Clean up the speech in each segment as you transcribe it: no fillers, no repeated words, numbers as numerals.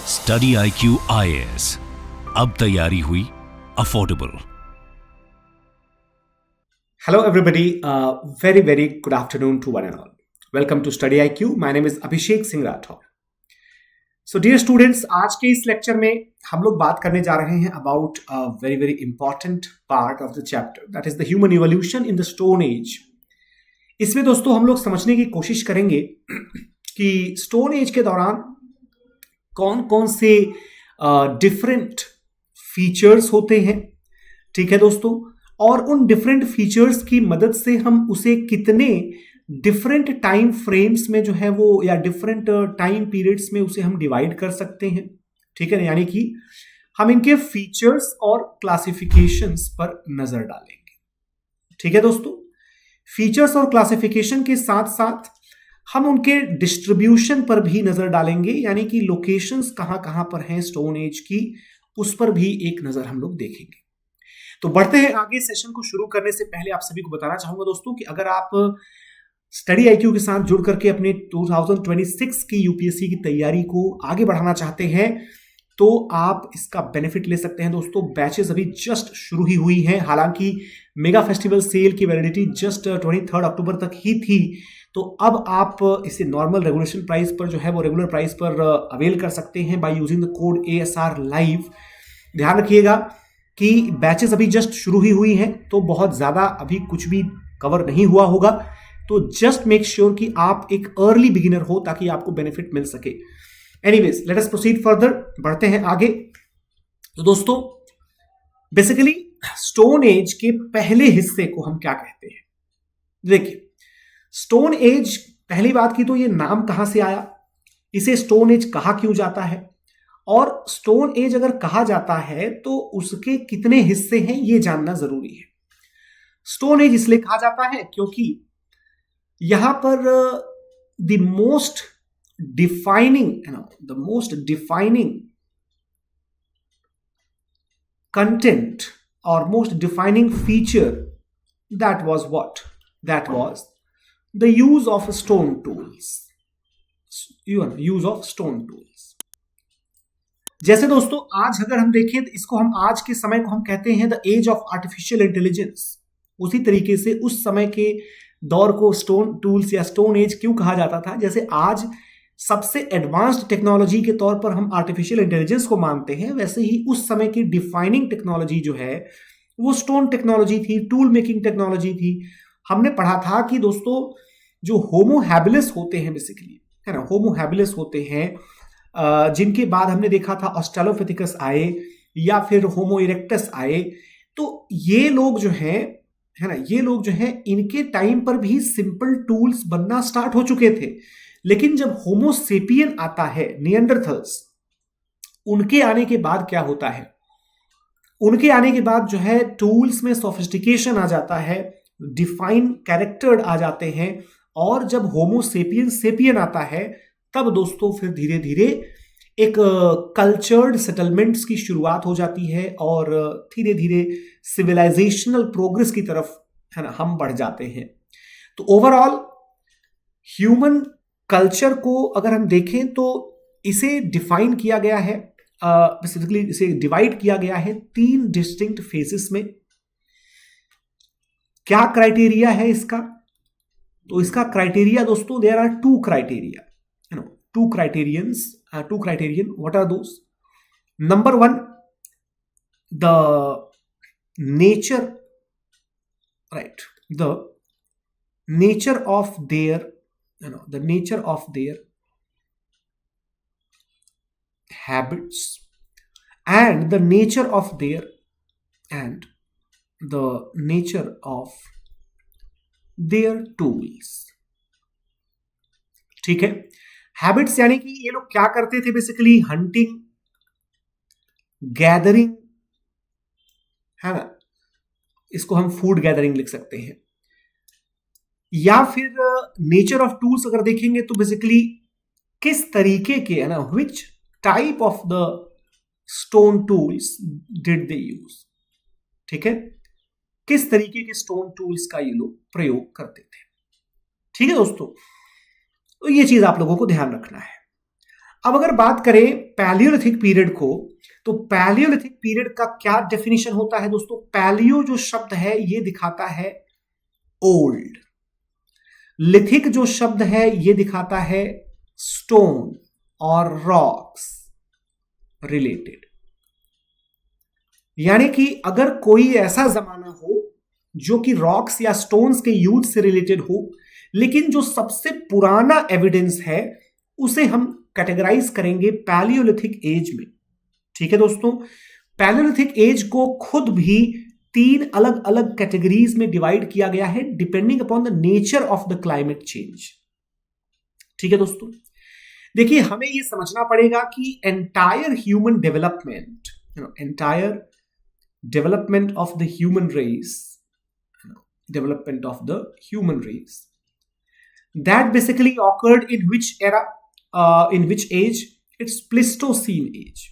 Study IQ IAS, अब तैयारी हुई affordable. Hello everybody, very good afternoon to one and all. Welcome to Study IQ. My name is Abhishek Singh Rathore. So dear students, आज के इस lecture में हम लोग बात करने जा रहे हैं about a very important part of the chapter, that is the human evolution in the Stone Age. इसमें दोस्तों हम लोग समझने की कोशिश करेंगे कि स्टोन एज के दौरान कौन कौन से डिफरेंट फीचर्स होते हैं, ठीक है दोस्तों, और उन डिफरेंट फीचर्स की मदद से हम उसे कितने डिफरेंट टाइम फ्रेम्स में जो है वो या डिफरेंट टाइम पीरियड्स में उसे हम डिवाइड कर सकते हैं, ठीक है ना। यानी कि हम इनके फीचर्स और क्लासिफिकेशंस पर नजर डालेंगे, ठीक है दोस्तों। फीचर्स और क्लासिफिकेशन के साथ साथ हम उनके डिस्ट्रीब्यूशन पर भी नजर डालेंगे, यानी कि लोकेशंस कहां कहां पर हैं स्टोन एज की, उस पर भी एक नजर हम लोग देखेंगे। तो बढ़ते हैं आगे। सेशन को शुरू करने से पहले आप सभी को बताना चाहूंगा दोस्तों कि अगर आप स्टडी IQ के साथ जुड़ करके अपने 2026 की यूपीएससी की तैयारी को आगे बढ़ाना चाहते हैं तो आप इसका बेनिफिट ले सकते हैं दोस्तों। बैचेस अभी जस्ट शुरू ही हुई हैं, हालांकि मेगा फेस्टिवल सेल की वैलिडिटी जस्ट 23 अक्टूबर तक ही थी, तो अब आप इसे नॉर्मल रेगुलेशन प्राइस पर जो है वो रेगुलर प्राइस पर अवेल कर सकते हैं by using the code ASR live. ध्यान रखिएगा कि बैचेस अभी जस्ट शुरू ही हुई हैं, तो बहुत ज्यादा अभी कुछ भी कवर नहीं हुआ होगा, तो जस्ट मेक श्योर कि आप एक अर्ली बिगिनर हो ताकि आपको बेनिफिट मिल सके। Anyways, let us proceed further, बढ़ते हैं आगे। तो दोस्तों बेसिकली स्टोन एज के पहले हिस्से को हम क्या कहते हैं। देखिए, स्टोन एज, पहली बात की तो ये नाम कहां से आया, इसे स्टोन एज कहा क्यों जाता है, और स्टोन एज अगर कहा जाता है तो उसके कितने हिस्से हैं ये जानना जरूरी है। स्टोन एज इसलिए कहा जाता है क्योंकि यहां पर द मोस्ट डिफाइनिंग कंटेंट और most defining feature that was the use of stone tools. जैसे दोस्तों आज अगर हम देखें तो इसको हम आज के समय को हम कहते हैं the age of artificial intelligence. उसी तरीके से उस समय के दौर को स्टोन टूल्स या स्टोन एज क्यों कहा जाता था। जैसे आज सबसे एडवांस्ड टेक्नोलॉजी के तौर पर हम आर्टिफिशियल इंटेलिजेंस को मानते हैं, वैसे ही उस समय की डिफाइनिंग टेक्नोलॉजी जो है वो स्टोन टेक्नोलॉजी थी, टूल मेकिंग टेक्नोलॉजी थी। हमने पढ़ा था कि दोस्तों जो होमो हैबिलिस होते हैं बेसिकली, है ना, होमो हैबिलिस होते हैं, जिनके बाद हमने देखा था ऑस्ट्रेलोपिथेकस आए या फिर होमो इरेक्टस आए, तो ये लोग जो हैं, है ना, ये लोग जो हैं इनके टाइम पर भी सिंपल टूल्स बनना स्टार्ट हो चुके थे। लेकिन जब होमो सेपियन आता है, निएंडरथल्स, उनके आने के बाद क्या होता है, उनके आने के बाद जो है टूल्स में सोफिस्टिकेशन आ जाता है, डिफाइन कैरेक्टर आ जाते हैं, और जब होमो सेपियन आता है तब दोस्तों फिर धीरे धीरे एक कल्चर्ड सेटलमेंट्स की शुरुआत हो जाती है और धीरे धीरे सिविलाइजेशनल प्रोग्रेस की तरफ, है ना, हम बढ़ जाते हैं। तो ओवरऑल ह्यूमन कल्चर को अगर हम देखें तो इसे डिफाइन किया गया है, बेसिकली इसे डिवाइड किया गया है 3 डिस्टिंक्ट फेजेस में। क्या क्राइटेरिया है इसका, तो इसका क्राइटेरिया दोस्तों, there are 2 criteria, you know, 2 criterion. What are those? Number 1, the nature, right, the nature of their, you know, the nature of their habits and the nature of their tools, ठीक है। Habits यानी कि ये लोग क्या करते थे basically, hunting, gathering, है ना, इसको हम फूड गैदरिंग लिख सकते हैं। या फिर नेचर ऑफ टूल्स अगर देखेंगे तो बेसिकली किस तरीके के, है ना, which type of the stone tools did they use, ठीक है, किस तरीके के स्टोन टूल्स का ये लोग प्रयोग करते थे, ठीक है दोस्तों। तो ये चीज आप लोगों को ध्यान रखना है। अब अगर बात करें पैलियोलिथिक पीरियड को, तो पैलियोलिथिक पीरियड का क्या डेफिनेशन होता है दोस्तों? पैलियो जो शब्द है ये दिखाता है ओल्ड, लिथिक जो शब्द है ये दिखाता है स्टोन और रॉक्स रिलेटेड। यानी कि अगर कोई ऐसा जमाना हो जो कि रॉक्स या स्टोन्स के यूज से रिलेटेड हो, लेकिन जो सबसे पुराना एविडेंस है उसे हम कैटेगराइज करेंगे पैलियोलिथिक एज में। ठीक है दोस्तों, पैलियोलिथिक एज को खुद भी 3 अलग अलग कैटेगरीज में डिवाइड किया गया है depending upon the nature of the climate change. ठीक है दोस्तों, देखिए हमें यह समझना पड़ेगा कि entire human development, entire development of the human race, development of the human race, that basically occurred in which era, in which age? It's Pleistocene age.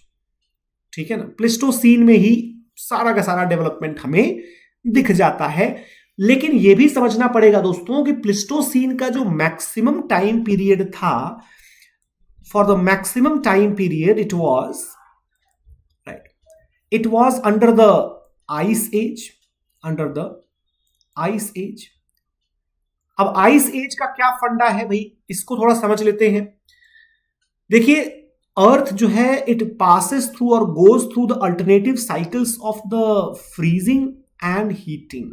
ठीक है ना, प्लिस्टोसीन में ही सारा का सारा डेवलपमेंट हमें दिख जाता है। लेकिन यह भी समझना पड़ेगा दोस्तों कि प्लिस्टोसीन का जो मैक्सिमम टाइम पीरियड था, for the maximum time period it was under the ice age, under the ice age। अब आइस एज का क्या फंडा है भाई, इसको थोड़ा समझ लेते हैं। देखिए अर्थ जो है इट पासेस थ्रू और goes through the alternative cycles of the freezing and heating,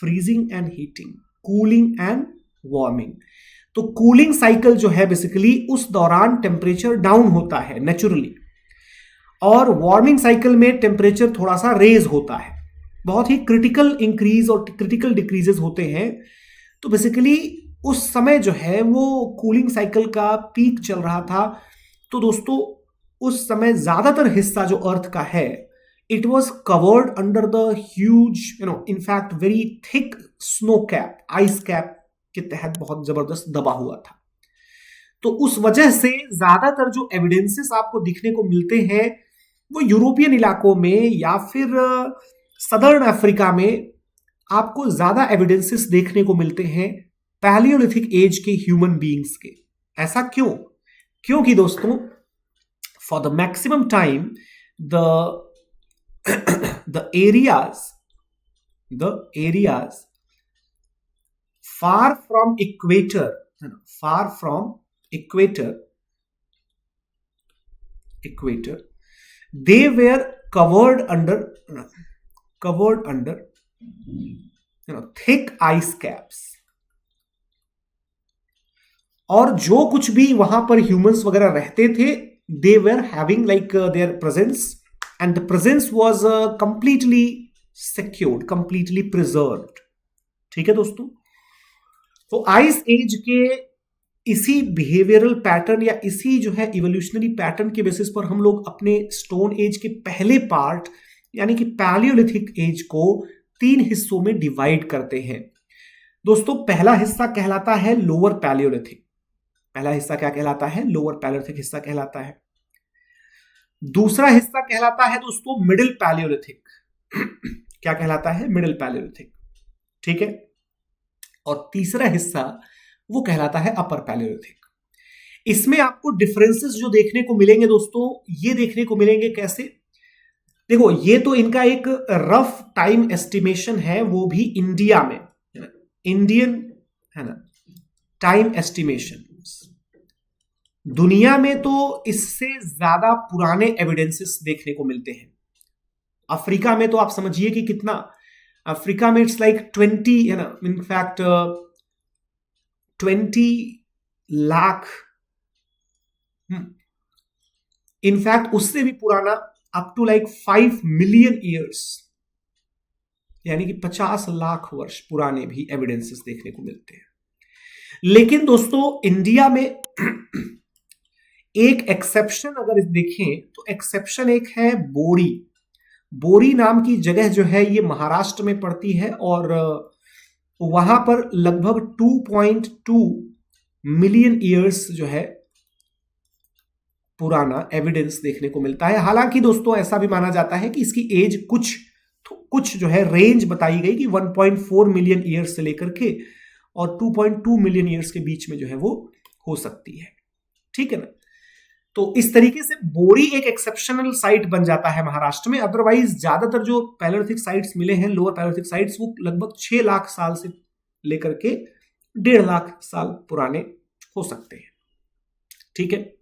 freezing and heating, cooling and warming. तो कूलिंग साइकिल जो है बेसिकली उस दौरान टेम्परेचर डाउन होता है नेचुरली, और वार्मिंग साइकिल में टेम्परेचर थोड़ा सा रेज होता है, बहुत ही क्रिटिकल इंक्रीज और क्रिटिकल डिक्रीजेस होते हैं। तो बेसिकली उस समय जो है वो कूलिंग साइकिल का पीक चल रहा था। तो दोस्तों उस समय ज्यादातर हिस्सा जो अर्थ का है it was covered under the huge in fact very thick snow cap, ice cap के तहत बहुत जबरदस्त दबा हुआ था। तो उस वजह से ज्यादातर जो एविडेंसेस आपको दिखने को मिलते हैं वो यूरोपियन इलाकों में या फिर सदर्न अफ्रीका में आपको ज्यादा एविडेंसेस देखने को मिलते हैं पैलियोलिथिक एज के ह्यूमन बीइंग्स के। ऐसा क्यों? क्योंकि दोस्तों for the maximum time the areas far from equator, far from equator they were covered under thick ice caps। और जो कुछ भी वहां पर ह्यूमंस वगैरह रहते थे they were having like their presence and the presence was completely secured, completely preserved। ठीक है दोस्तों, तो आइस एज के इसी बिहेवियरल पैटर्न या इसी जो है इवोल्यूशनरी पैटर्न के बेसिस पर हम लोग अपने स्टोन एज के पहले पार्ट यानी कि पैलियोलिथिक एज को 3 हिस्सों में डिवाइड करते हैं। दोस्तों पहला हिस्सा कहलाता है लोअर पैलियोलिथिक। पहला हिस्सा क्या कहलाता है? लोअर पैलियोलिथिक हिस्सा कहलाता है। दूसरा हिस्सा कहलाता है दोस्तों मिडिल पैलियोलिथिक। क्या कहलाता है? Middle Palaeolithic. ठीक है, और तीसरा हिस्सा वो कहलाता है अपर पैलियोलिथिक। इसमें आपको डिफरेंसेस जो देखने को मिलेंगे दोस्तों, ये देखने को मिलेंगे कैसे? देखो ये तो इनका एक रफ टाइम एस्टिमेशन है, वो भी इंडिया में, इंडियन है ना टाइम एस्टिमेशन। दुनिया में तो इससे ज्यादा पुराने एविडेंसेस देखने को मिलते हैं। अफ्रीका में तो आप समझिए कि कितना, अफ्रीका में इट्स लाइक 20 है ना, इनफैक्ट 20 लाख, इनफैक्ट उससे भी पुराना up to like 5 million years, यानी कि 50 लाख वर्ष पुराने भी एविडेंसेस देखने को मिलते हैं। लेकिन दोस्तों इंडिया में एक एक्सेप्शन अगर देखें तो एक्सेप्शन एक है बोरी। बोरी नाम की जगह जो है ये महाराष्ट्र में पड़ती है और वहां पर लगभग 2.2 मिलियन ईयर्स जो है पुराना एविडेंस देखने को मिलता है। हालांकि दोस्तों ऐसा भी माना जाता है कि इसकी एज कुछ जो है रेंज बताई गई कि 1.4 मिलियन ईयर्स से लेकर के और 2.2 मिलियन ईयर्स के बीच में जो है वो हो सकती है। ठीक है ना। तो इस तरीके से बोरी एक एक्सेप्शनल साइट बन जाता है महाराष्ट्र में। अदरवाइज ज्यादातर जो पैलेलिथिक साइट्स मिले हैं, लोअर पैलेलिथिक साइट्स, वो लगभग 6 लाख साल से लेकर के 1.5 लाख साल पुराने हो सकते हैं। ठीक है,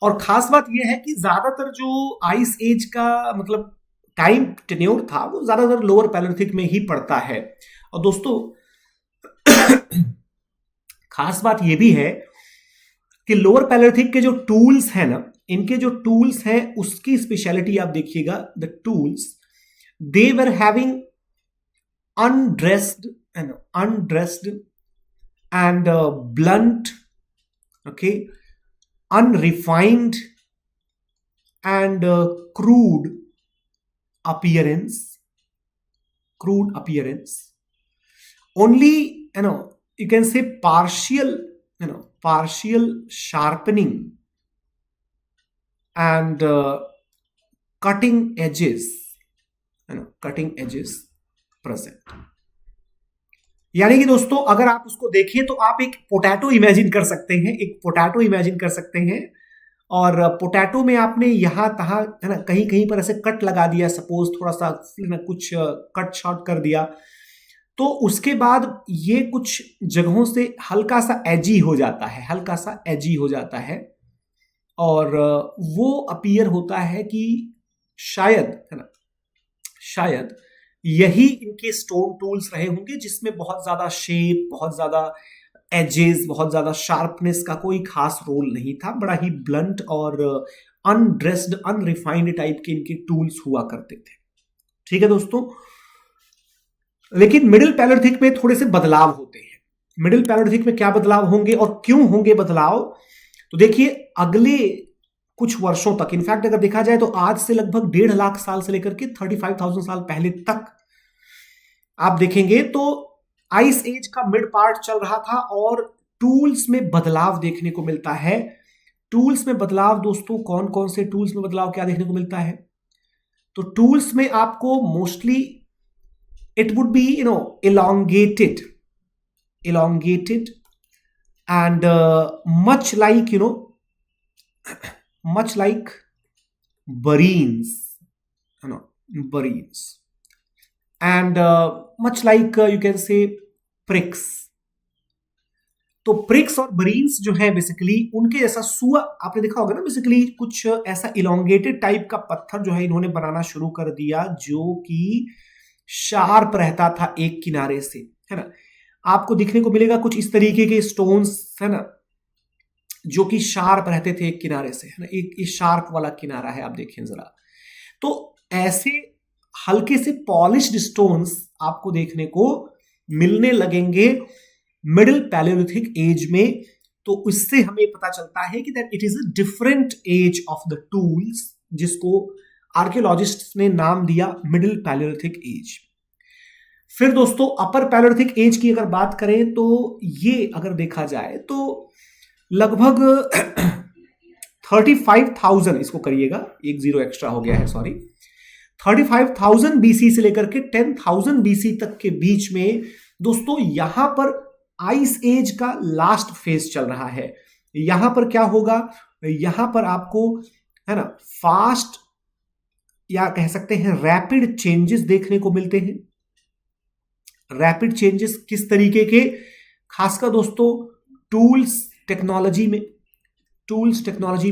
और खास बात यह है कि ज्यादातर जो आइस एज का मतलब टाइम टेन्योर था वो ज्यादातर लोअर पैलेलिथिक में ही पड़ता है। और दोस्तों खास बात यह भी है कि लोअर पैलेलिथिक के जो टूल्स हैं ना, इनके जो टूल्स हैं उसकी स्पेशलिटी आप देखिएगा। The tools they were having undressed and blunt, okay, unrefined and crude appearance. Only, you can say partial sharpening and cutting edges present. यानी कि दोस्तों अगर आप उसको देखें तो आप एक पोटैटो इमेजिन कर सकते हैं, और पोटैटो में आपने यहां तहां है ना कहीं कहीं पर ऐसे कट लगा दिया, सपोज थोड़ा सा कुछ कट शॉट कर दिया, तो उसके बाद ये कुछ जगहों से हल्का सा एजी हो जाता है, और वो अपीयर होता है कि शायद यही इनके स्टोन टूल्स रहे होंगे जिसमें बहुत ज्यादा शेप, बहुत ज्यादा एजेस, बहुत ज्यादा शार्पनेस का कोई खास रोल नहीं था। बड़ा ही ब्लंट और अनड्रेस्ड, अनरिफाइंड टाइप के इनके टूल्स हुआ करते थे। ठीक है दोस्तों, लेकिन मिडिल पैलेलिथिक में थोड़े से बदलाव होते हैं। मिडिल पैलेलिथिक में क्या बदलाव होंगे और क्यों होंगे बदलाव, तो देखिए अगले कुछ वर्षों तक, इनफैक्ट अगर देखा जाए तो आज से लगभग 1.5 लाख साल से लेकर के 35,000 साल पहले तक आप देखेंगे तो आइस एज का मिड पार्ट चल रहा था और टूल्स में बदलाव देखने को मिलता है। टूल्स में बदलाव दोस्तों, कौन कौन से टूल्स में बदलाव क्या देखने को मिलता है, तो टूल्स में आपको mostly it would B elongated and much like bureans, and much like you can say pricks. तो प्रिक्स और बरीन्स जो है बेसिकली उनके जैसा सुआ आपने देखा होगा ना, बेसिकली कुछ ऐसा इलोंगेटेड टाइप का पत्थर जो है इन्होंने बनाना शुरू कर दिया, जो कि शार्प रहता था एक किनारे से, है ना। आपको दिखने को मिलेगा कुछ इस तरीके के स्टोन्स, है ना, जो कि शार्प रहते थे एक किनारे से, है ना। एक शार्प वाला किनारा है, आप देखें जरा। तो ऐसे हल्के से पॉलिश्ड स्टोन्स आपको देखने को मिलने लगेंगे मिडिल पैलेलिथिक एज में। तो इससे हमें पता चलता है कि that it is a different age of the tools, जिसको आर्कियोलॉजिस्ट्स ने नाम दिया मिडिल पैलेलिथिक एज। फिर दोस्तों अपर पैलेलिथिक एज की अगर बात करें तो ये अगर देखा जाए तो लगभग 35,000, इसको करिएगा, एक जीरो एक्स्ट्रा हो गया है, सॉरी, 35,000 बीसी से लेकर के 10,000 बीसी तक के बीच में दोस्तों यहां पर आइस एज का लास्ट फेज चल रहा है। यहां पर क्या होगा, यहां पर आपको, है ना, फास्ट या कह सकते हैं रैपिड चेंजेस देखने को मिलते हैं। रैपिड चेंजेस किस तरीके के, खासकर दोस्तों टूल्स टेक्नोलॉजी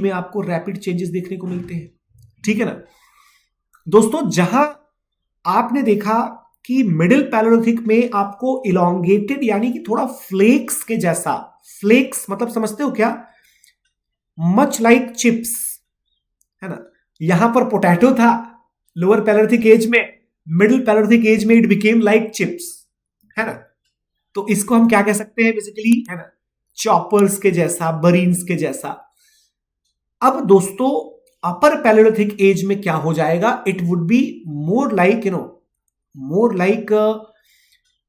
में आपको रैपिड चेंजेस देखने को मिलते हैं। ठीक है ना दोस्तों, जहां आपने देखा कि मिडिल पैलेलिथिक में आपको इलोंगेटेड यानी कि थोड़ा फ्लेक्स के जैसा, फ्लेक्स मतलब समझते हो क्या, मच लाइक चिप्स, है ना। यहां पर पोटैटो था लोअर पैलेलिथिक एज में, मिडिल पैलेलिथिक एज में इट बिकेम लाइक चिप्स, है ना। तो इसको हम क्या कह सकते हैं बेसिकली, है ना, चॉपर्स के जैसा, बरीन्स के जैसा। अब दोस्तों अपर पैलेलिथिक एज में क्या हो जाएगा, it would be more like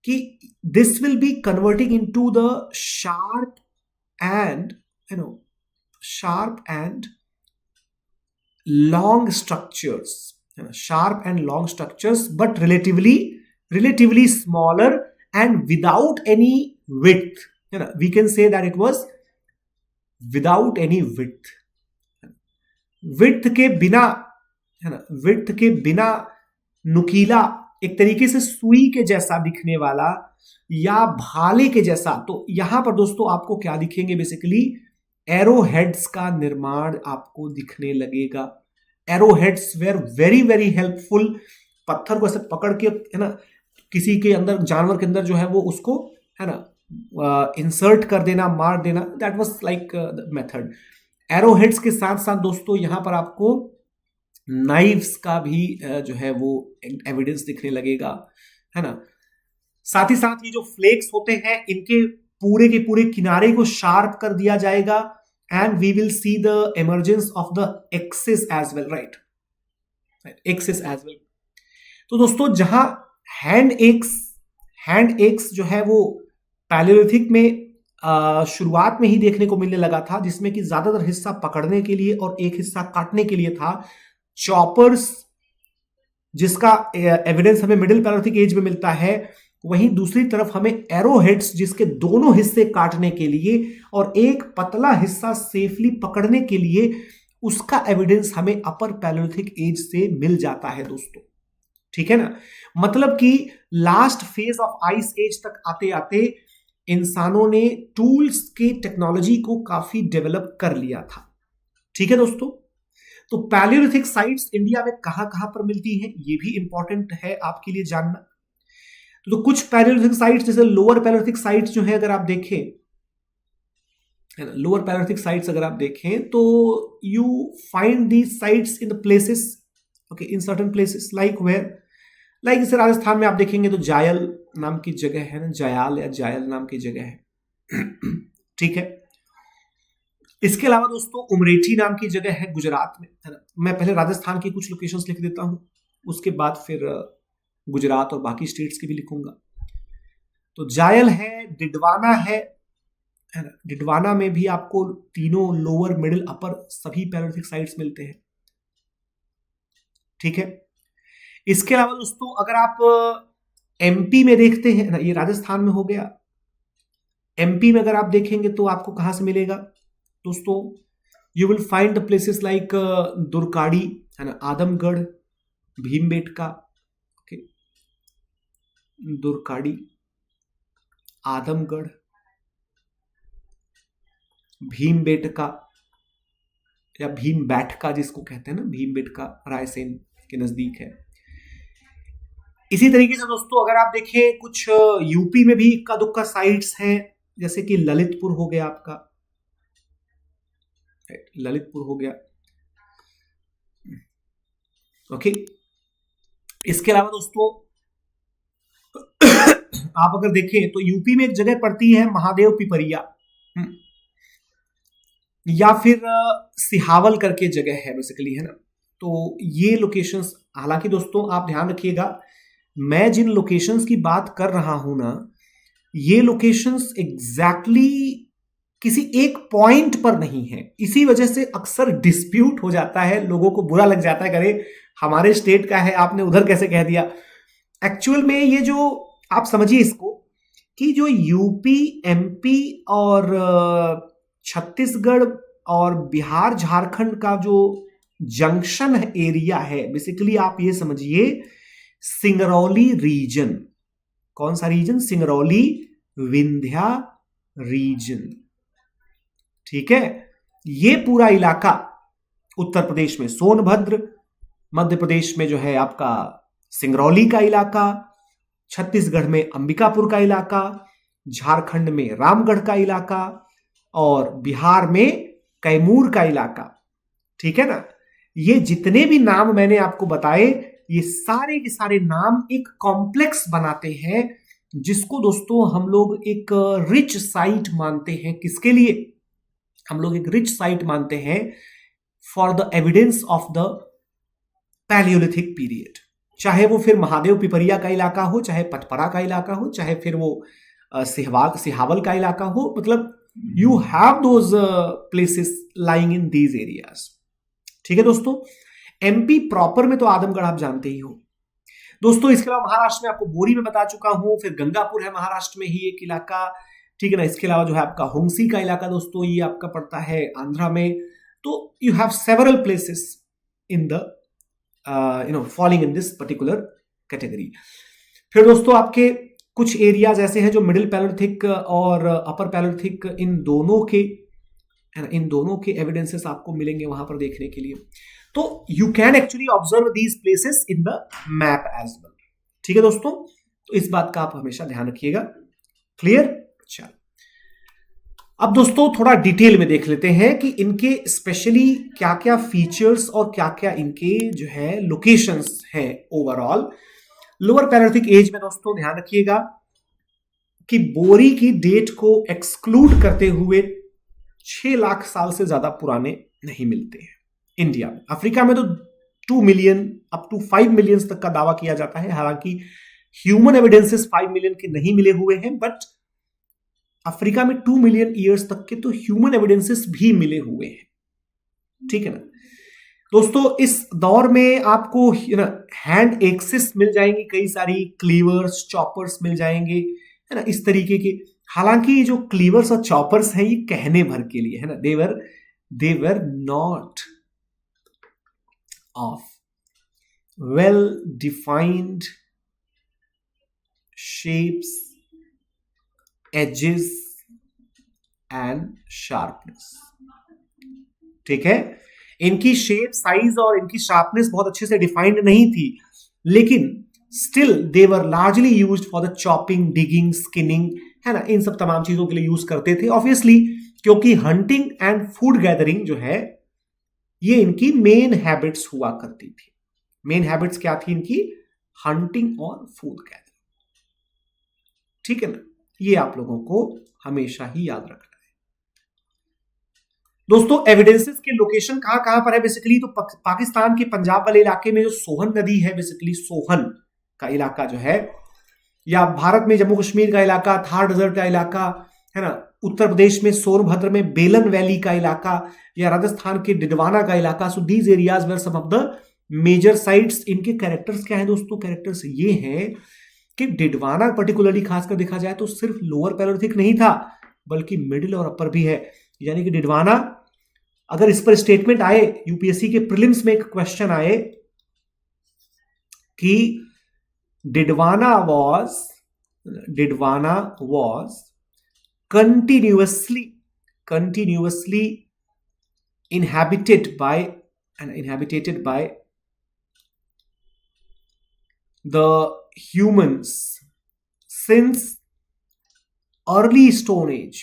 कि this will be converting into the sharp and long structures, but relatively smaller and without any width, है ना। We can say that it was without any width, width के बिना, है ना, width के बिना नुकीला, एक तरीके से सुई के जैसा दिखने वाला या भाले के जैसा। तो यहां पर दोस्तों आपको क्या दिखेंगे, बेसिकली एरो हेड्स का निर्माण आपको दिखने लगेगा। Arrow heads were very very helpful. पत्थर को ऐसे पकड़ के, है ना, किसी के अंदर, जानवर के अंदर जो है वो उसको, है ना, इंसर्ट कर देना, मार देना, that was like the method. Arrow heads के साथ साथ दोस्तों यहां पर आपको नाइव्स का भी जो है वो एविडेंस दिखने लगेगा, है ना। साथ ही साथ ये जो फ्लेक्स होते हैं इनके पूरे के पूरे किनारे को शार्प कर दिया जाएगा and we will see the emergence of the axes as well, right, axes as well. तो दोस्तों जहां हैंड एक्स जो है वो पैलियोलिथिक में शुरुआत में ही देखने को मिलने लगा था, जिसमें कि ज्यादातर हिस्सा पकड़ने के लिए और एक हिस्सा काटने के लिए था। चॉपर्स, जिसका एविडेंस हमें मिडिल पैलियोलिथिक एज में मिलता है, वहीं दूसरी तरफ हमें एरो हेड्स, जिसके दोनों हिस्से काटने के लिए और एक पतला हिस्सा सेफली पकड़ने के लिए, उसका एविडेंस हमें अपर पैलियोलिथिक एज से मिल जाता है दोस्तों। ठीक है ना, मतलब कि last phase of ice age तक आते आते इंसानों ने टूल्स की टेक्नोलॉजी को काफी डेवलप कर लिया था। ठीक है दोस्तों, तो पैलियोलिथिक साइट्स इंडिया में कहां कहां पर मिलती हैं, ये भी इंपॉर्टेंट है आपके लिए जानना। तो कुछ पैलियोलिथिक साइट्स, जैसे लोअर पैलियोलिथिक साइट्स जो है, अगर आप देखें, है ना, लोअर पैलियोलिथिक साइट्स अगर आप देखें तो you find these sites in the places, okay, in certain places like where, like जैसे राजस्थान में आप देखेंगे तो जायल नाम की जगह है ना, जयाल या जायल नाम की जगह है। ठीक है, इसके अलावा दोस्तों उमरेठी नाम की जगह है गुजरात में, है ना। मैं पहले राजस्थान की कुछ लोकेशंस लिख देता हूं, उसके बाद फिर गुजरात और बाकी स्टेट्स की भी लिखूंगा। तो जायल है, डिडवाना है ना, डिडवाना में भी आपको तीनों लोअर, मिडिल, अपर सभी पैलियोलिथिक साइट्स मिलते हैं। ठीक है, इसके अलावा दोस्तों अगर आप एमपी में देखते हैं ना, ये राजस्थान में हो गया, एमपी में अगर आप देखेंगे तो आपको कहां से मिलेगा दोस्तों, you will find the places like Durkadi, है ना, आदमगढ़, भीमबेटका, ओके, दुर्काड़ी, आदमगढ़, भीमबेटका या भीमबैठका जिसको कहते हैं ना, भीमबेटका रायसेन के नजदीक है। इसी तरीके से दोस्तों अगर आप देखें कुछ यूपी में भी इक्का दुक्का साइट्स हैं, जैसे कि ललितपुर हो गया आपका, ललितपुर हो गया, ओके। इसके अलावा दोस्तों आप अगर देखें तो यूपी में एक जगह पड़ती है महादेव पिपरिया, या फिर सिहावल करके जगह है बेसिकली, है ना। तो ये लोकेशंस, हालांकि दोस्तों आप ध्यान रखिएगा, मैं जिन लोकेशंस की बात कर रहा हूं ना, ये लोकेशंस एग्जैक्टली किसी एक पॉइंट पर नहीं है। इसी वजह से अक्सर डिस्प्यूट हो जाता है, लोगों को बुरा लग जाता है, करे हमारे स्टेट का है, आपने उधर कैसे कह दिया। एक्चुअल में ये जो आप समझिए इसको, कि जो यूपी, एमपी और छत्तीसगढ़ और बिहार, झारखंड का जो जंक्शन एरिया है, बेसिकली आप ये समझिए सिंगरौली रीजन। कौन सा रीजन? सिंगरौली विंध्या रीजन। ठीक है, ये पूरा इलाका उत्तर प्रदेश में सोनभद्र, मध्य प्रदेश में जो है आपका सिंगरौली का इलाका, छत्तीसगढ़ में अंबिकापुर का इलाका, झारखंड में रामगढ़ का इलाका और बिहार में कैमूर का इलाका। ठीक है ना, ये जितने भी नाम मैंने आपको बताए, ये सारे के सारे नाम एक कॉम्प्लेक्स बनाते हैं, जिसको दोस्तों हम लोग एक रिच साइट मानते हैं। किसके लिए? हम लोग एक रिच साइट मानते हैं for the evidence of the Palaeolithic period. चाहे वो फिर महादेव पिपरिया का इलाका हो, चाहे पचपरा का इलाका हो, चाहे फिर वो सिहावल का इलाका हो, मतलब you have those places lying in these areas. ठीक है दोस्तों, एमपी प्रॉपर में तो आदमगढ़ आप जानते ही हो दोस्तों। इसके अलावा महाराष्ट्र में आपको बोरी में बता चुका हूं, फिर गंगापुर है महाराष्ट्र में ही एक इलाका। ठीक है ना, इसके अलावा जो है आपका होंसी का इलाका दोस्तों, ये आपका पड़ता है आंध्रा में। तो you have several places in the falling in this particular category. फिर दोस्तों आपके कुछ एरियाज ऐसे हैं जो मिडिल पैलेolithic और अपर पैलेolithic इन दोनों के एविडेंसेस आपको मिलेंगे वहां पर देखने के लिए। तो you can actually observe these places in the map as well. ठीक है दोस्तों, तो इस बात का आप हमेशा ध्यान रखिएगा। क्लियर? चलो अब दोस्तों थोड़ा डिटेल में देख लेते हैं कि इनके स्पेशली क्या क्या फीचर्स और क्या क्या इनके जो है लोकेशंस हैं ओवरऑल। लोअर पैलेolithic एज में दोस्तों ध्यान रखिएगा कि बोरी की डेट को एक्सक्लूड करते हुए 6 लाख साल से ज्यादा पुराने नहीं मिलते हैं इंडिया में। अफ्रीका में तो 2 मिलियन अप टू 5 मिलियन तक का दावा किया जाता है, हालांकि ह्यूमन एविडेंसेस 5 मिलियन के नहीं मिले हुए हैं, बट अफ्रीका में 2 मिलियन ईयर्स तक के तो ह्यूमन एविडेंसेस भी मिले हुए हैं। ठीक है ना दोस्तों, इस दौर में आपको हैंड एक्सिस मिल जाएंगी, कई सारी क्लीवर्स चॉपर्स मिल जाएंगे, है ना, इस तरीके के। हालांकि ये जो क्लीवर्स और चॉपर्स हैं ये कहने भर के लिए है ना, they were not of well defined shapes, edges and sharpness. ठीक है, इनकी शेप, साइज और इनकी शार्पनेस बहुत अच्छे से डिफाइंड नहीं थी, लेकिन still they were largely used for the chopping, digging, skinning, है ना, इन सब तमाम चीजों के लिए यूज करते थे ऑब्वियसली, क्योंकि हंटिंग एंड फूड गैदरिंग जो है ये इनकी मेन हैबिट्स हुआ करती थी। मेन हैबिट्स क्या थी इनकी? हंटिंग और फूड गैदरिंग। ठीक है ना, ये आप लोगों को हमेशा ही याद रखना है दोस्तों। एविडेंसेस के लोकेशन कहां कहां पर है बेसिकली, तो पाकिस्तान के पंजाब वाले इलाके में जो सोहन नदी है, बेसिकली सोहन का इलाका जो है, या भारत में जम्मू कश्मीर का इलाका, थार डेजर्ट का इलाका, है ना, उत्तर प्रदेश में सोनभद्र में बेलन वैली का इलाका, या राजस्थान के डिडवाना का इलाका। So these areas were some of the major sites. इनके कैरेक्टर्स क्या है दोस्तों? कैरेक्टर्स ये हैं कि डिडवाना पर्टिकुलरली खासकर देखा जाए तो सिर्फ लोअर पैलेolithic नहीं था, बल्कि मिडिल और अपर भी है। यानी कि डिडवाना, अगर इस पर स्टेटमेंट आए, यूपीएससी के प्रीलिम्स में एक क्वेश्चन आए कि Didwana was continuously inhabited by the humans since early stone age,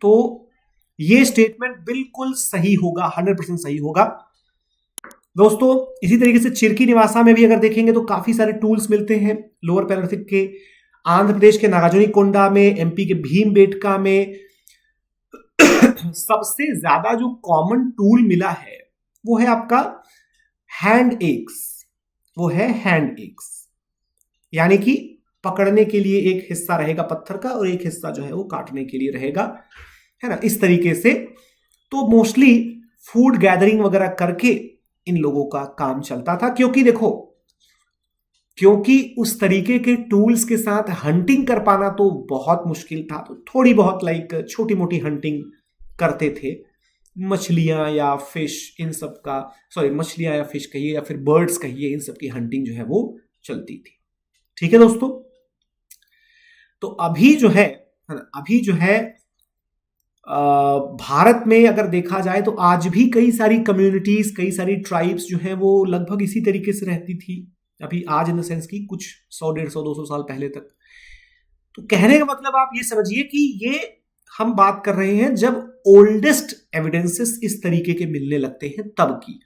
तो ये स्टेटमेंट बिल्कुल सही होगा, 100% सही होगा दोस्तों। इसी तरीके से चिरकी निवासा में भी अगर देखेंगे तो काफी सारे टूल्स मिलते हैं लोअर पैलेolithic के। आंध्र प्रदेश के नागार्जुनी कोंडा में, एमपी के भीमबेटका में सबसे ज्यादा जो कॉमन टूल मिला है वो है आपका हैंड एक्स, यानी कि पकड़ने के लिए एक हिस्सा रहेगा पत्थर का और एक हिस्सा जो है वो काटने के लिए रहेगा, है ना, इस तरीके से। तो मोस्टली फूड गैदरिंग वगैरह करके इन लोगों का काम चलता था, क्योंकि उस तरीके के टूल्स के साथ हंटिंग कर पाना तो बहुत मुश्किल था। तो थोड़ी बहुत छोटी मोटी हंटिंग करते थे, मछलियां या फिश, इन सब का, मछलियां या फिश कहिए या फिर बर्ड्स कहिए, इन सब की हंटिंग जो है वो चलती थी। ठीक है दोस्तों, तो अभी जो है भारत में अगर देखा जाए तो आज भी कई सारी कम्युनिटीज, कई सारी ट्राइब्स जो हैं वो लगभग इसी तरीके से रहती थी। अभी आज इन द सेंस की कुछ 100, 150, 200 साल पहले तक। तो कहने का मतलब आप ये समझिए कि ये हम बात कर रहे हैं जब ओल्डेस्ट एविडेंसेस इस तरीके के मिलने लगते हैं तब की।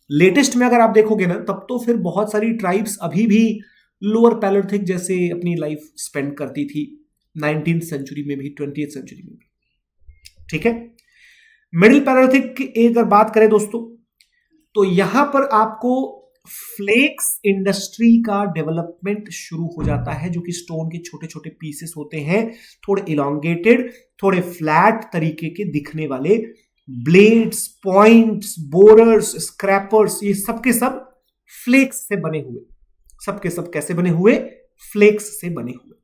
लेटेस्ट में अगर आप देखोगे ना, तब तो फिर बहुत सारी ट्राइब्स अभी भी लोअर पैलेolithic जैसे अपनी लाइफ स्पेंड करती थी, 19th सेंचुरी में भी, 20th सेंचुरी में भी। ठीक है, मिडिल पैलेolithic की अगर बात करें दोस्तों, तो यहां पर आपको फ्लेक्स इंडस्ट्री का डेवलपमेंट शुरू हो जाता है, जो कि स्टोन के छोटे छोटे पीसेस होते हैं, थोड़े इलोंगेटेड, थोड़े फ्लैट तरीके के दिखने वाले ब्लेड्स, पॉइंट्स, बोरर्स, स्क्रैपर्स, ये सबके सब फ्लेक्स से बने हुए, सबके सब कैसे बने हुए? फ्लेक्स से बने हुए।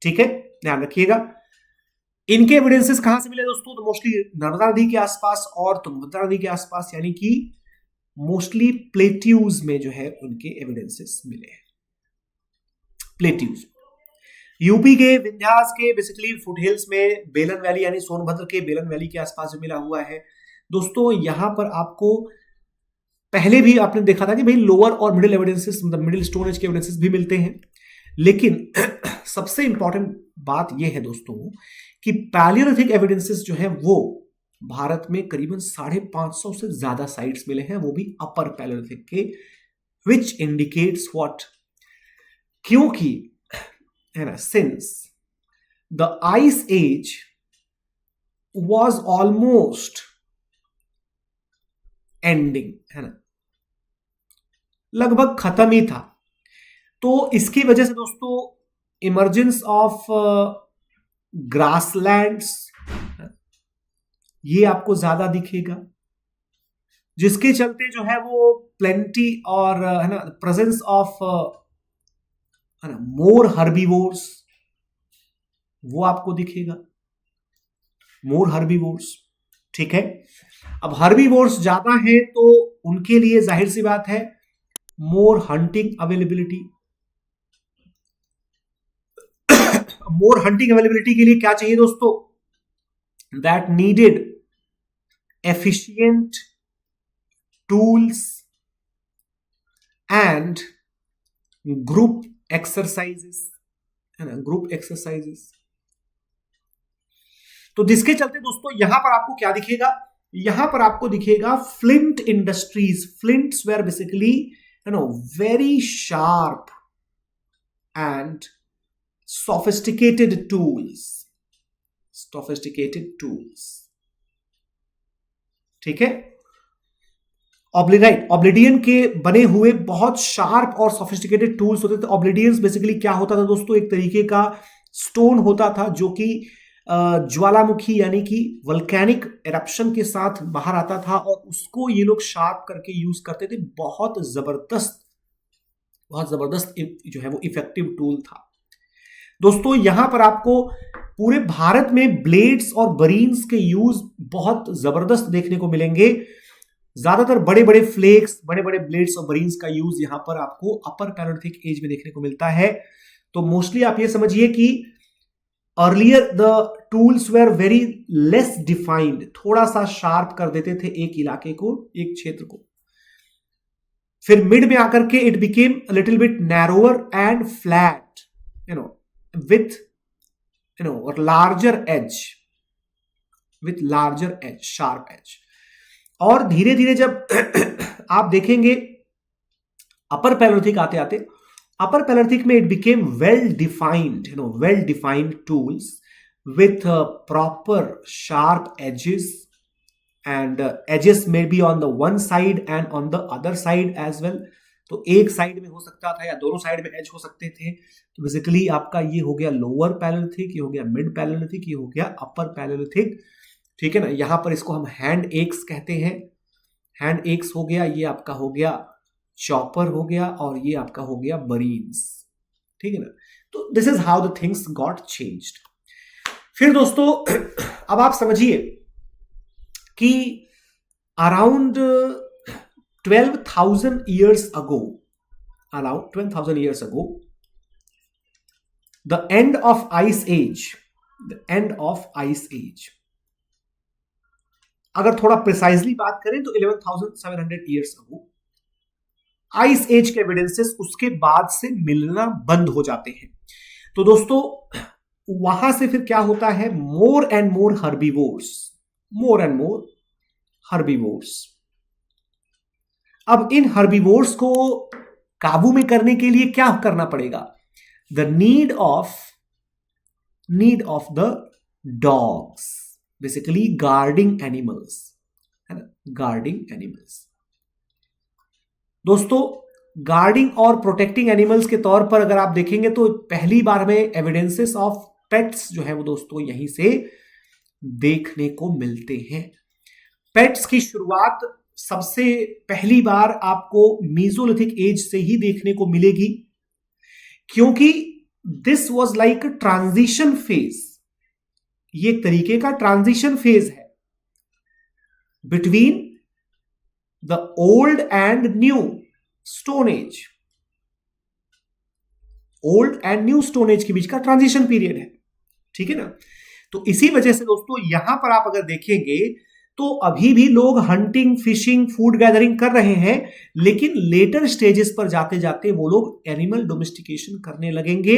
ठीक है, ध्यान रखिएगा। इनके एविडेंसेस कहां से मिले दोस्तों? तो मोस्टली नर्मदा नदी के आसपास और तुंगभद्रा नदी के आसपास, यानी कि मोस्टली प्लेट्यूज में जो है उनके एविडेंसेस मिले हैं। प्लेट्यूज यूपी के विंध्यास के बेसिकली फुटहिल्स में बेलन वैली यानी सोनभद्र के बेलन वैली के आसपास मिला हुआ है दोस्तों। यहां पर आपको पहले भी आपने देखा था कि भाई लोअर और मिडिल एविडेंसेस, मतलब मिडिल स्टोन एज के एविडेंसेस भी मिलते हैं, लेकिन सबसे इंपॉर्टेंट बात यह है दोस्तों कि पैलियोलिथिक एविडेंसेस जो है वो भारत में करीबन 550 से ज्यादा साइट्स मिले हैं, वो भी अपर पैलियोलिथिक के, विच इंडिकेट्स व्हाट, क्योंकि है ना, since the ice age was almost ending, है ना, लगभग खत्म ही था, तो इसकी वजह से दोस्तों इमर्जेंस ऑफ ग्रासलैंड्स ये आपको ज्यादा दिखेगा, जिसके चलते जो है वो प्लेंटी और है ना प्रेजेंस ऑफ है ना मोर हर्बीवोर्स वो आपको दिखेगा, मोर हर्बीवोर्स। ठीक है, अब हर्बीवोर्स ज्यादा है तो उनके लिए जाहिर सी बात है मोर हंटिंग अवेलेबिलिटी। मोर हंटिंग अवेलेबिलिटी के लिए क्या चाहिए दोस्तों? That needed efficient tools and group exercises, है ना, ग्रुप एक्सरसाइजेस। तो जिसके चलते दोस्तों यहां पर आपको क्या दिखेगा? यहां पर आपको दिखेगा flint industries. Flints were basically you know very sharp and sophisticated tools, sophisticated tools। ठीक है, ऑब्लिडियन के बने हुए बहुत शार्प और सोफिस्टिकेटेड टूल्स होते थे। ऑब्लिडियंस बेसिकली क्या होता था दोस्तों? एक तरीके का स्टोन होता था जो कि ज्वालामुखी यानी कि वल्केनिक एरप्शन के साथ बाहर आता था और उसको ये लोग शार्प करके यूज करते थे। बहुत जबरदस्त जो है वो इफेक्टिव टूल था दोस्तों। यहां पर आपको पूरे भारत में ब्लेड्स और बरीन्स के यूज बहुत जबरदस्त देखने को मिलेंगे। ज्यादातर बड़े बड़े फ्लेक्स, बड़े बड़े ब्लेड्स और बरीन्स का यूज यहां पर आपको अपर पैलियोलिथिक एज में देखने को मिलता है। तो मोस्टली आप ये समझिए कि earlier the tools were very less defined, थोड़ा सा शार्प कर देते थे एक इलाके को, एक क्षेत्र को। फिर मिड में आकर के it became little bit narrower and flat, you know, with larger edge, sharp edge। और धीरे धीरे जब आप देखेंगे अपर पैलियोलिथिक आते आते, अपर पैलियोलिथिक में it became well defined tools with proper sharp edges, and edges may be on the one side and on the other side as well। तो एक साइड में हो सकता था या दोनों साइड में एज हो सकते थे। तो बेसिकली आपका ये हो गया लोअर पैलियोलिथिक, ये हो गया मिड पैलियोलिथिक, ये हो गया अपर पैलियोलिथिक। ठीक है ना, यहां पर इसको हम हैंड एक्स कहते हैं। हैंड एक्स हो गया, ये आपका हो गया चॉपर हो गया, और ये आपका हो गया बरीन्स। ठीक है ना, तो this is how the things got changed. फिर दोस्तों अब आप समझिए कि around 12,000 years ago, the end of ice age, अगर थोड़ा प्रिसाइजली बात करें तो 11,700 years ago आइस एज के एविडेंसेस उसके बाद से मिलना बंद हो जाते हैं। तो दोस्तों वहां से फिर क्या होता है? More and more herbivores. अब इन हर्बीवोर्स को काबू में करने के लिए क्या करना पड़ेगा? The need of the dogs, basically guarding animals, है ना, गार्डिंग एनिमल्स। दोस्तों गार्डिंग और प्रोटेक्टिंग एनिमल्स के तौर पर अगर आप देखेंगे तो पहली बार में एविडेंसेस ऑफ पेट्स जो है वो दोस्तों यहीं से देखने को मिलते हैं। पेट्स की शुरुआत सबसे पहली बार आपको मीजोलिथिक एज से ही देखने को मिलेगी, क्योंकि this was like a transition phase. ये एक तरीके का ट्रांजिशन फेज है between the old and new stone age. Old and new stone age के बीच का ट्रांजिशन पीरियड है, ठीक है ना। तो इसी वजह से दोस्तों यहां पर आप अगर देखेंगे तो अभी भी लोग हंटिंग, फिशिंग, फूड गैदरिंग कर रहे हैं, लेकिन लेटर स्टेजेस पर जाते जाते वो लोग एनिमल डोमेस्टिकेशन करने लगेंगे।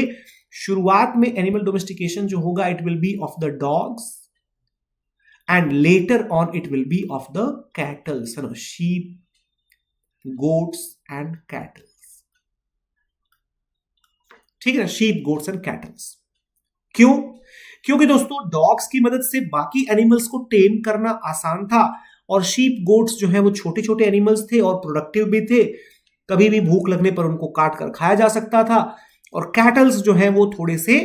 शुरुआत में एनिमल डोमेस्टिकेशन जो होगा it will be of the dogs and later on it will be of the kettles, sheep, goats and kettles, ठीक है ना, शीप, गोट्स एंड कैटल्स। क्यों? क्योंकि दोस्तों डॉग्स की मदद से बाकी एनिमल्स को टेम करना आसान था, और शीप, गोट्स जो है वो छोटे छोटे एनिमल्स थे और प्रोडक्टिव भी थे, कभी भी भूख लगने पर उनको काट कर खाया जा सकता था। और कैटल्स जो है वो थोड़े से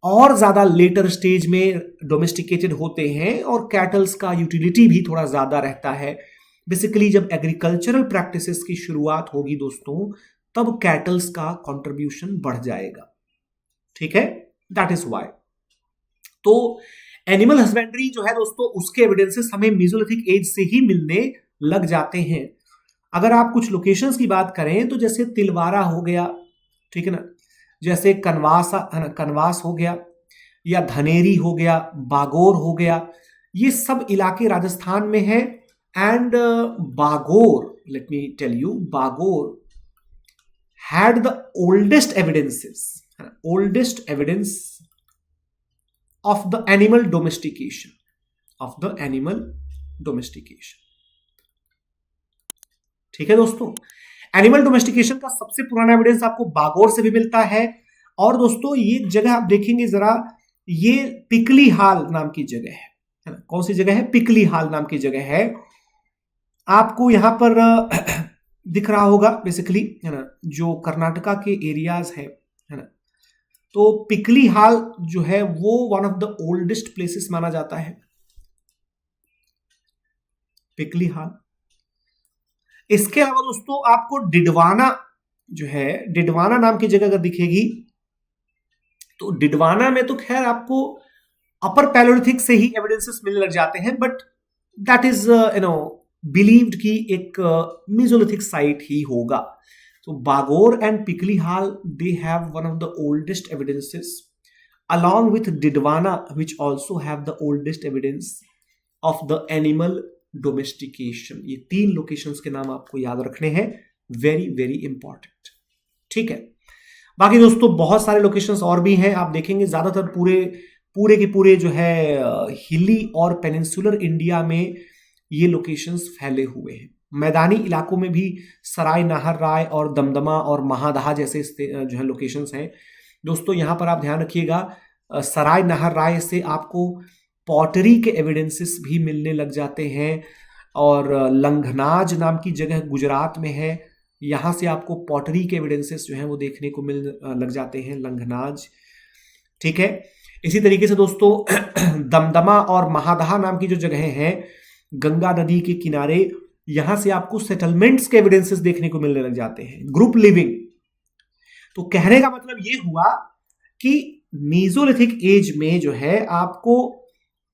और ज्यादा लेटर स्टेज में डोमेस्टिकेटेड होते हैं, और कैटल्स का यूटिलिटी भी थोड़ा ज्यादा रहता है। बेसिकली जब एग्रीकल्चरल प्रैक्टिसेस की शुरुआत होगी दोस्तों, तब कैटल्स का कंट्रीब्यूशन बढ़ जाएगा, ठीक है, दैट इज व्हाई। तो एनिमल हस्बेंड्री जो है दोस्तों उसके एविडेंसेस हमें मेसोलिथिक एज से ही मिलने लग जाते हैं। अगर आप कुछ लोकेशंस की बात करें तो जैसे तिलवारा हो गया, ठीक है ना, जैसे कनवास हो गया, या धनेरी हो गया, बागोर हो गया, ये सब इलाके राजस्थान में है। And Bagor, let me tell you, Bagor had the oldest evidence of the animal domestication, ठीक है दोस्तों। एनिमल डोमेस्टिकेशन का सबसे पुराना एविडेंस आपको बागोर से भी मिलता है। और दोस्तों ये जगह आप देखेंगे जरा, ये पिकली हाल नाम की जगह है ना। कौन सी जगह है? पिकली हाल नाम की जगह है, आपको यहां पर दिख रहा होगा बेसिकली, है ना, जो कर्नाटका के एरियाज है ना। तो पिकली हाल जो है वो one of the oldest places माना जाता है, पिकली हाल। इसके अलावा दोस्तों आपको डिडवाना जो है, डिडवाना नाम की जगह अगर दिखेगी तो डिडवाना में तो खैर आपको अपर पैलोलिथिक से ही एविडेंसेस मिलने लग जाते हैं, बट दैट इज बिलीव्ड कि एक मेसोलिथिक साइट ही होगा। So Bagor and Pikli Hal, they have one of the oldest evidences, along with Didwana, which also have the oldest evidence of the animal domestication. ये 3 locations के नाम आपको याद रखने हैं, वेरी वेरी इंपॉर्टेंट, ठीक है। बाकी दोस्तों बहुत सारे लोकेशंस और भी हैं, आप देखेंगे ज्यादातर पूरे के पूरे जो है हिली और पेनिनसुलर इंडिया में ये लोकेशंस फैले हुए हैं। मैदानी इलाकों में भी सराय नाहर राय और दमदमा और महादहा जैसे जो है लोकेशंस हैं। दोस्तों यहां पर आप ध्यान रखिएगा, सराय नाहर राय से आपको पॉटरी के एविडेंसेस भी मिलने लग जाते हैं, और लंघनाज नाम की जगह गुजरात में है, यहां से आपको पॉटरी के एविडेंसेस जो हैं वो देखने को मिल लग जाते हैं, लंघनाज, ठीक है। इसी तरीके से दोस्तों दमदमा और महादहा नाम की जो जगह हैं गंगा नदी के किनारे, यहां से आपको सेटलमेंट्स के एविडेंसेस देखने को मिलने लग जाते हैं, ग्रुप लिविंग। तो कहने का मतलब ये हुआ कि मेसोलिथिक एज में जो है आपको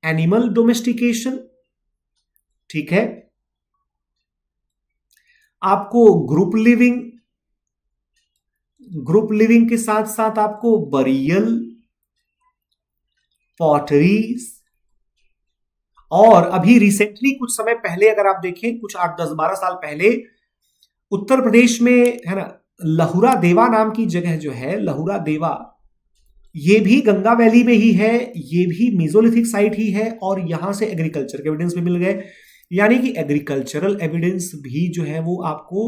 एनिमल डोमेस्टिकेशन, ठीक है, आपको ग्रुप लिविंग के साथ साथ आपको बरियल, पॉटरीज, और अभी रिसेंटली कुछ समय पहले अगर आप देखें, कुछ 8, 10, 12 साल पहले उत्तर प्रदेश में, है ना, लहुरा देवा नाम की जगह जो है, लहुरा देवा, ये भी गंगा वैली में ही है, ये भी मेसोलिथिक साइट ही है, और यहां से एग्रीकल्चर के एविडेंस भी मिल गए। यानी कि एग्रीकल्चरल एविडेंस भी जो है वो आपको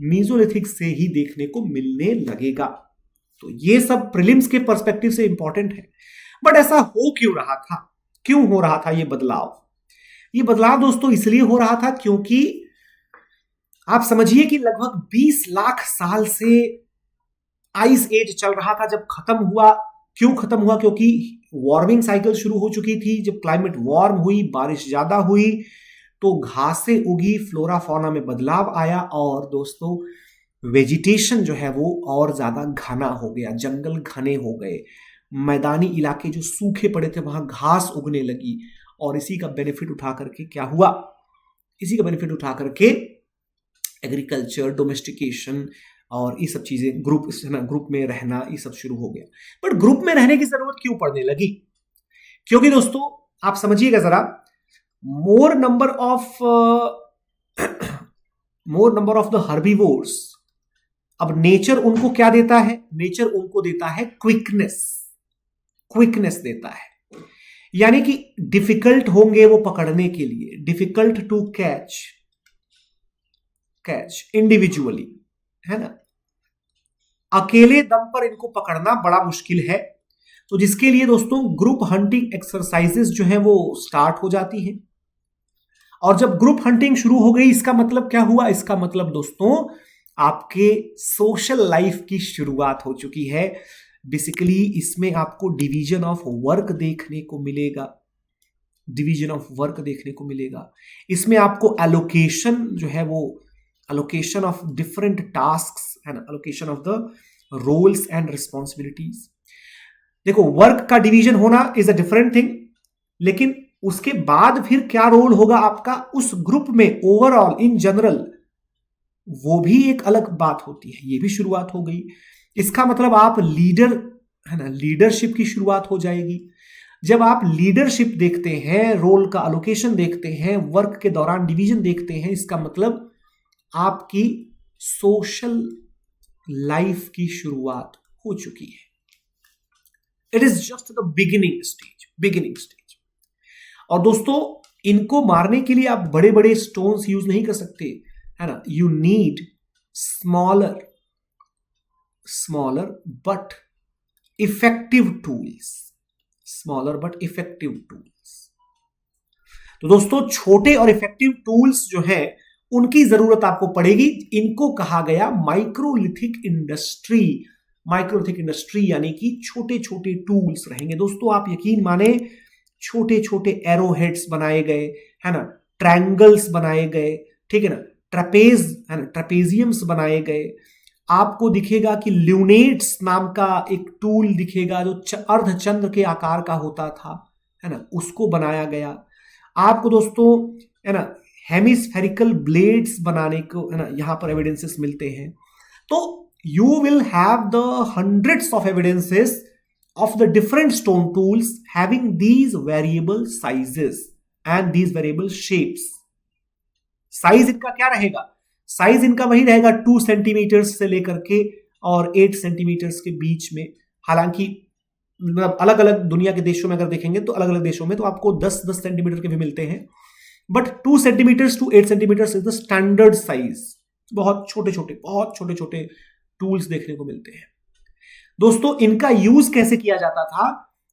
मेसोलिथिक से ही देखने को मिलने लगेगा। तो ये सब प्रीलिम्स के पर्सपेक्टिव से इंपॉर्टेंट है। बट ऐसा हो क्यों रहा था, क्यों हो रहा था ये बदलाव? ये बदलाव दोस्तों इसलिए हो रहा था क्योंकि आप समझिए कि लगभग 20 लाख साल से आइस एज चल रहा था। जब खत्म हुआ, क्यों खत्म हुआ? क्योंकि वार्मिंग साइकिल शुरू हो चुकी थी। जब क्लाइमेट वार्म हुई, बारिश ज्यादा हुई, तो घासें उगी, फ्लोरा फौना में बदलाव आया, और दोस्तों वेजिटेशन जो है वो और ज्यादा घना हो गया, जंगल घने हो गए, मैदानी इलाके जो सूखे पड़े थे वहां घास उगने लगी, और इसी का बेनिफिट उठा करके क्या हुआ, इसी का बेनिफिट उठा करके एग्रीकल्चर, डोमेस्टिकेशन और ये सब चीजें, ग्रुप में रहना, ये सब शुरू हो गया। बट ग्रुप में रहने की जरूरत क्यों पड़ने लगी? क्योंकि दोस्तों आप समझिएगा जरा, मोर नंबर ऑफ द हर्बीवोर्स, अब नेचर उनको क्या देता है? नेचर उनको देता है क्विकनेस देता है, यानी कि डिफिकल्ट होंगे वो पकड़ने के लिए, डिफिकल्ट टू कैच इंडिविजुअली, है ना, अकेले दम पर इनको पकड़ना बड़ा मुश्किल है। तो जिसके लिए दोस्तों ग्रुप हंटिंग एक्सरसाइजेस जो है वो स्टार्ट हो जाती हैं। और जब ग्रुप हंटिंग शुरू हो गई, इसका मतलब क्या हुआ? इसका मतलब दोस्तों आपके सोशल लाइफ की शुरुआत हो चुकी है। बेसिकली इसमें आपको डिवीजन ऑफ वर्क देखने को मिलेगा, इसमें आपको एलोकेशन जो है वो allocation of different tasks and allocation of the roles and responsibilities. देखो, वर्क का डिवीजन होना इज अ डिफरेंट थिंग, लेकिन उसके बाद फिर क्या रोल होगा आपका उस ग्रुप में ओवरऑल इन जनरल, वो भी एक अलग बात होती है। ये भी शुरुआत हो गई। इसका मतलब आप लीडर, है ना, लीडरशिप की शुरुआत हो जाएगी। जब आप लीडरशिप देखते हैं, रोल का एलोकेशन देखते हैं, वर्क के दौरान डिवीजन देखते हैं, इसका मतलब आपकी सोशल लाइफ की शुरुआत हो चुकी है। It is just the beginning stage. और दोस्तों इनको मारने के लिए आप बड़े बड़े स्टोन्स यूज नहीं कर सकते, है ना। You need smaller but effective tools. तो दोस्तों छोटे और इफेक्टिव टूल्स जो है उनकी जरूरत आपको पड़ेगी। इनको कहा गया माइक्रोलिथिक इंडस्ट्री, यानी कि छोटे छोटे टूल्स रहेंगे। दोस्तों आप यकीन माने, छोटे छोटे एरो हेड्स बनाए गए, है ना, ट्रायंगल्स बनाए गए, ठीक है ना, ट्रेपेजियम्स बनाए गए। आपको दिखेगा कि ल्यूनेट्स नाम का एक टूल दिखेगा जो अर्धचंद्र के आकार का होता था, है ना, उसको बनाया गया। आपको दोस्तों, है ना, हेमिस्फेरिकल ब्लेड्स बनाने को, है ना, यहां पर एविडेंसेस मिलते हैं। तो you will have the hundreds of evidences of the different stone tools having these variable sizes and these variable shapes. Size इनका क्या रहेगा? साइज इनका वही रहेगा 2 सेंटीमीटर से लेकर के और 8 सेंटीमीटर के बीच में। हालांकि अलग अलग दुनिया के देशों में अगर देखेंगे तो अलग अलग देशों में तो आपको 10-10 सेंटीमीटर के भी मिलते हैं, but 2 centimetre to 8 centimetre is the standard size. बहुत छोटे छोटे टूल्स देखने को मिलते हैं। दोस्तों इनका यूज कैसे किया जाता था?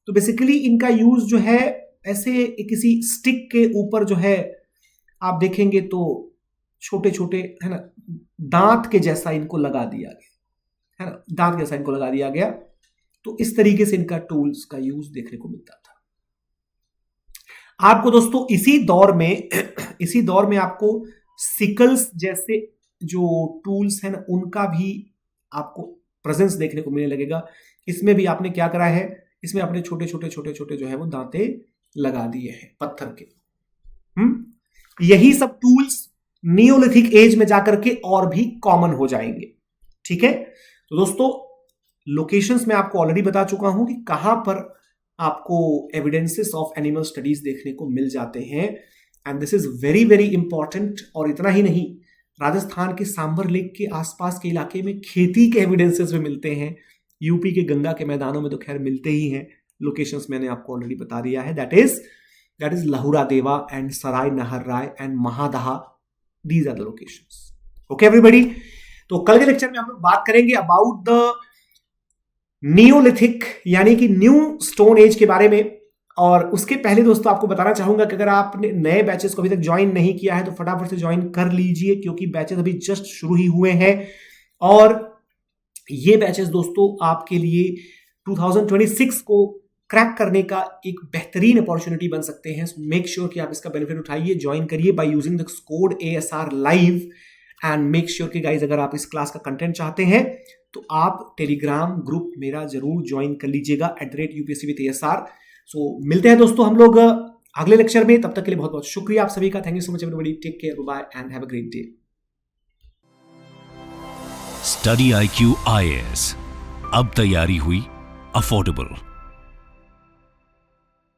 तो बेसिकली इनका यूज जो है ऐसे किसी स्टिक के ऊपर जो है आप देखेंगे तो छोटे छोटे, है ना, दांत के जैसा इनको लगा दिया गया, है ना, दांत जैसा इनको लगा दिया गया। तो इस तरीके से इनका टूल्स का यूज देखने को मिलता था। आपको दोस्तों इसी दौर में आपको सिकल्स जैसे जो टूल्स हैं ना उनका भी आपको प्रेजेंस देखने को मिलने लगेगा। इसमें भी आपने क्या करा है, इसमें आपने छोटे छोटे जो है वो दांते लगा दिए हैं पत्थर के। यही सब टूल्स नियोलिथिक एज में जाकर के और भी कॉमन हो जाएंगे। ठीक है, तो दोस्तों लोकेशंस में आपको ऑलरेडी बता चुका हूं कि कहां पर आपको एविडेंसेस ऑफ एनिमल स्टडीज देखने को मिल जाते हैं, and this is very very important. और इतना ही नहीं, राजस्थान के सांबर लेक के आसपास के इलाके में खेती के एविडेंसेस भी मिलते हैं। यूपी के गंगा के मैदानों में तो खैर मिलते ही हैं। लोकेशंस मैंने आपको ऑलरेडी बता दिया है, दैट इज लहुरा देवा and Sarai Nahar Rai and Mahadaha, these are the locations. Okay everybody, तो कल के लेक्चर में हम लोग बात करेंगे अबाउट द नियोलिथिक यानी कि न्यू स्टोन एज के बारे में। और उसके पहले दोस्तों आपको बताना चाहूंगा कि अगर आपने नए बैचेस को अभी तक ज्वाइन नहीं किया है तो फटाफट से ज्वाइन कर लीजिए, क्योंकि बैचेस अभी जस्ट शुरू ही हुए हैं। और ये बैचेस दोस्तों आपके लिए 2026 को क्रैक करने का एक बेहतरीन अपॉर्चुनिटी बन सकते हैं। मेक श्योर कि आप इसका बेनिफिट उठाइए, ज्वाइन करिए by using the code ASR live, and make sure कि गाइज अगर आप इस क्लास का कंटेंट चाहते हैं तो आप टेलीग्राम ग्रुप मेरा जरूर ज्वाइन कर लीजिएगा @UPSC with ASR। सो मिलते हैं दोस्तों हम लोग अगले लेक्चर में। तब तक के लिए बहुत बहुत शुक्रिया आप सभी का। Thank you so much everybody. Take care, bye and have a great day. Study IQ IAS, अब तैयारी हुई अफोर्डेबल।